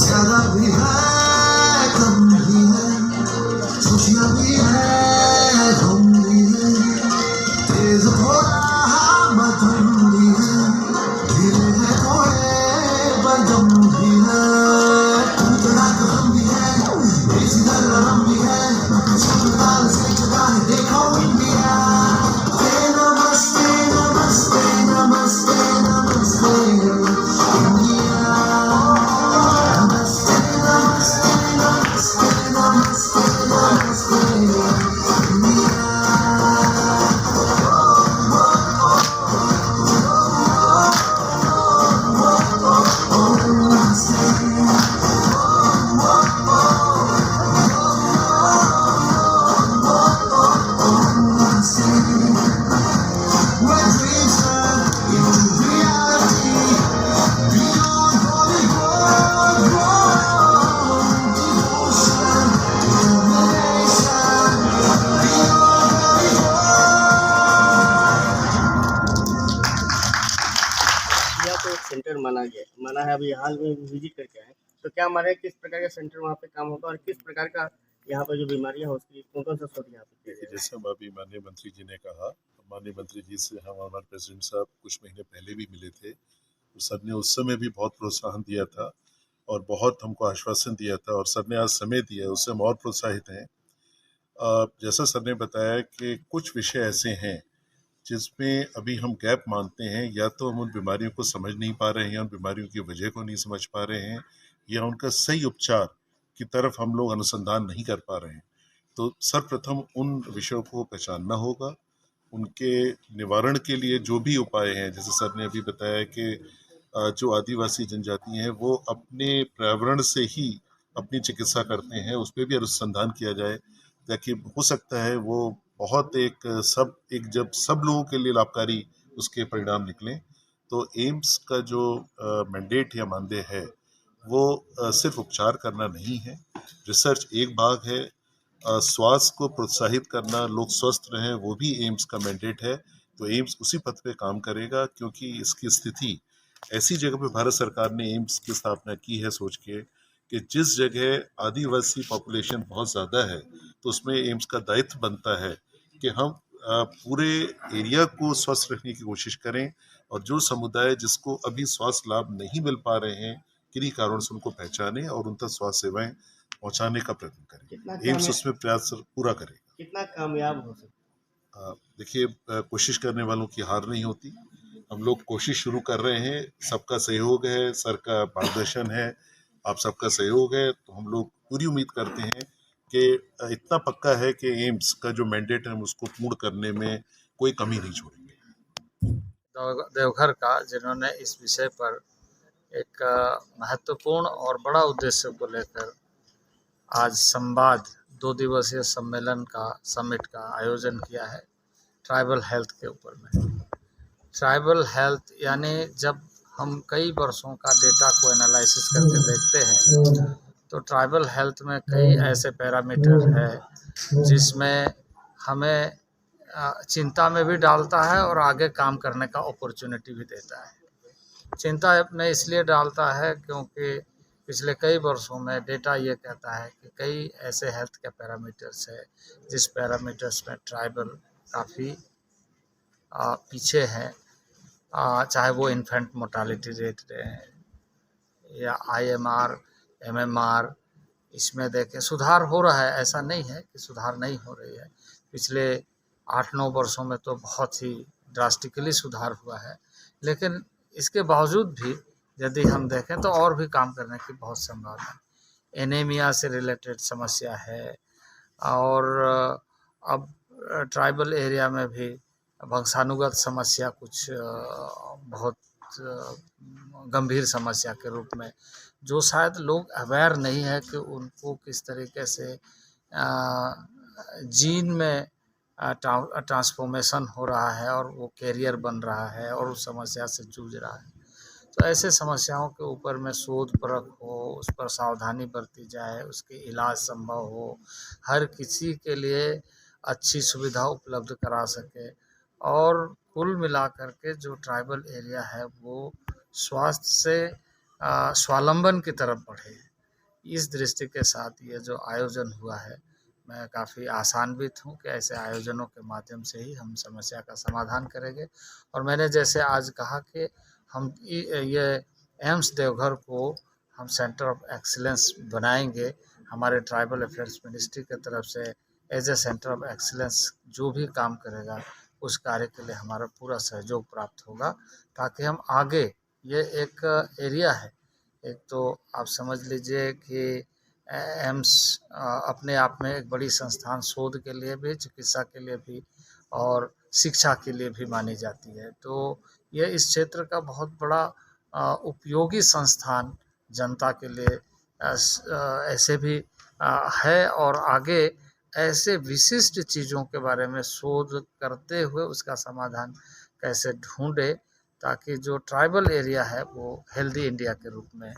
ज्यादा भी है कम भी है, खुशियाँ भी है गम भी है, तेज थोड़ा मधुर भी है, धीरे है थोड़े बदम भी है, टूटना गम भी है, इसी तरह भी है, शब्दाल से जुदा है देखो इंडिया। नमस्ते नमस्ते नमस्ते नमस्ते इंडिया। तो सेंटर माना है। अभी हाल में विजिट करके आए, तो क्या हमारे किस प्रकार का सेंटर वहाँ पे काम होगा और किस प्रकार का यहाँ पर जो बीमारियाँ हो उसकी कौन कौन सा शोध यहाँ पे किया जाएगा? जैसे हम अभी माननीय मंत्री जी ने कहा, माननीय मंत्री जी से हम हमारे प्रेसिडेंट साहब कुछ महीने पहले भी मिले थे, तो सर ने उस समय भी बहुत प्रोत्साहन दिया था और बहुत हमको आश्वासन दिया था, और सर ने आज समय दिया, उससे हम और प्रोत्साहित हैं। जैसा सर ने बताया कि कुछ विषय ऐसे हैं जिसमें अभी हम गैप मानते हैं, या तो हम उन बीमारियों को समझ नहीं पा रहे हैं, उन बीमारियों की वजह को नहीं समझ पा रहे हैं, या उनका सही उपचार की तरफ हम लोग अनुसंधान नहीं कर पा रहे हैं। तो सर्वप्रथम उन विषयों को पहचानना होगा, उनके निवारण के लिए जो भी उपाय हैं, जैसे सर ने अभी बताया कि जो आदिवासी जनजाति हैं वो अपने पर्यावरण से ही अपनी चिकित्सा करते हैं, उस पर भी अनुसंधान किया जाए, ताकि हो सकता है वो बहुत एक जब सब लोगों के लिए लाभकारी उसके परिणाम निकलें। तो एम्स का जो मैंडेट या मानदेय है वो सिर्फ उपचार करना नहीं है, रिसर्च एक भाग है, स्वास्थ्य को प्रोत्साहित करना, लोग स्वस्थ रहें, वो भी एम्स का मैंडेट है। तो एम्स उसी पथ पे काम करेगा, क्योंकि इसकी स्थिति ऐसी जगह पे भारत सरकार ने एम्स की स्थापना की है सोच के कि जिस जगह आदिवासी पॉपुलेशन बहुत ज़्यादा है, तो उसमें एम्स का दायित्व बनता है कि हम पूरे एरिया को स्वस्थ रखने की कोशिश करें, और जो समुदाय जिसको अभी स्वास्थ्य लाभ नहीं मिल पा रहे हैं किन्हीं कारणों से, उनको पहचानें और उन तक स्वास्थ्य सेवाएं पहुंचाने का प्रयत्न करें। एम्स उसमें प्रयास पूरा करेगा। कितना कामयाब हो सकता? देखिए, कोशिश करने वालों की हार नहीं होती। हम लोग कोशिश शुरू कर रहे हैं, सबका सहयोग है, सर का मार्गदर्शन है, आप सबका सहयोग है, तो हम लोग पूरी उम्मीद करते हैं कि इतना पक्का है कि एम्स का जो मैंडेट है हम उसको पूर्ण करने में कोई कमी नहीं छोड़ेंगे। देवघर का, जिन्होंने इस विषय पर एक महत्वपूर्ण और बड़ा उद्देश्य को लेकर आज संवाद 2 दिवसीय सम्मेलन का समिट का आयोजन किया है ट्राइबल हेल्थ के ऊपर में। ट्राइबल हेल्थ यानी जब हम कई वर्षों का डेटा को एनालिसिस करके देखते हैं तो ट्राइबल हेल्थ में कई ऐसे पैरामीटर है जिसमें हमें चिंता में भी डालता है और आगे काम करने का अपॉर्चुनिटी भी देता है। चिंता में इसलिए डालता है क्योंकि पिछले कई वर्षों में डेटा ये कहता है कि कई ऐसे हेल्थ के पैरामीटर्स है जिस पैरामीटर्स में ट्राइबल काफ़ी पीछे हैं, चाहे वो इन्फेंट मोर्टालिटी रेट रहे या IMR, MMR, इसमें देखें सुधार हो रहा है, ऐसा नहीं है कि सुधार नहीं हो रही है। पिछले 8-9 वर्षों में तो बहुत ही ड्रास्टिकली सुधार हुआ है, लेकिन इसके बावजूद भी यदि हम देखें तो और भी काम करने की बहुत संभावना है। एनीमिया से रिलेटेड समस्या है, और अब ट्राइबल एरिया में भी वंशानुगत समस्या कुछ बहुत गंभीर समस्या के रूप में, जो शायद लोग अवेयर नहीं है कि उनको किस तरीके से जीन में ट्रांसफॉर्मेशन हो रहा है और वो कैरियर बन रहा है और उस समस्या से जूझ रहा है। तो ऐसे समस्याओं के ऊपर में शोध परख हो, उस पर सावधानी बरती जाए, उसके इलाज संभव हो, हर किसी के लिए अच्छी सुविधा उपलब्ध करा सके और कुल मिलाकर के जो ट्राइबल एरिया है वो स्वास्थ्य से स्वावलंबन की तरफ बढ़े। इस दृष्टि के साथ ये जो आयोजन हुआ है, मैं काफ़ी आशान्वित हूँ कि ऐसे आयोजनों के माध्यम से ही हम समस्या का समाधान करेंगे। और मैंने जैसे आज कहा कि हम ये एम्स देवघर को हम सेंटर ऑफ एक्सीलेंस बनाएंगे। हमारे ट्राइबल अफेयर्स मिनिस्ट्री की तरफ से as a centre of excellence जो भी काम करेगा उस कार्य के लिए हमारा पूरा सहयोग प्राप्त होगा, ताकि हम आगे, ये एक एरिया है, एक तो आप समझ लीजिए कि एम्स अपने आप में एक बड़ी संस्थान, शोध के लिए भी, चिकित्सा के लिए भी और शिक्षा के लिए भी मानी जाती है। तो ये इस क्षेत्र का बहुत बड़ा उपयोगी संस्थान जनता के लिए ऐसे भी है, और आगे ऐसे विशिष्ट चीज़ों के बारे में शोध करते हुए उसका समाधान कैसे ढूंढे, ताकि जो ट्राइबल एरिया है वो हेल्दी इंडिया के रूप में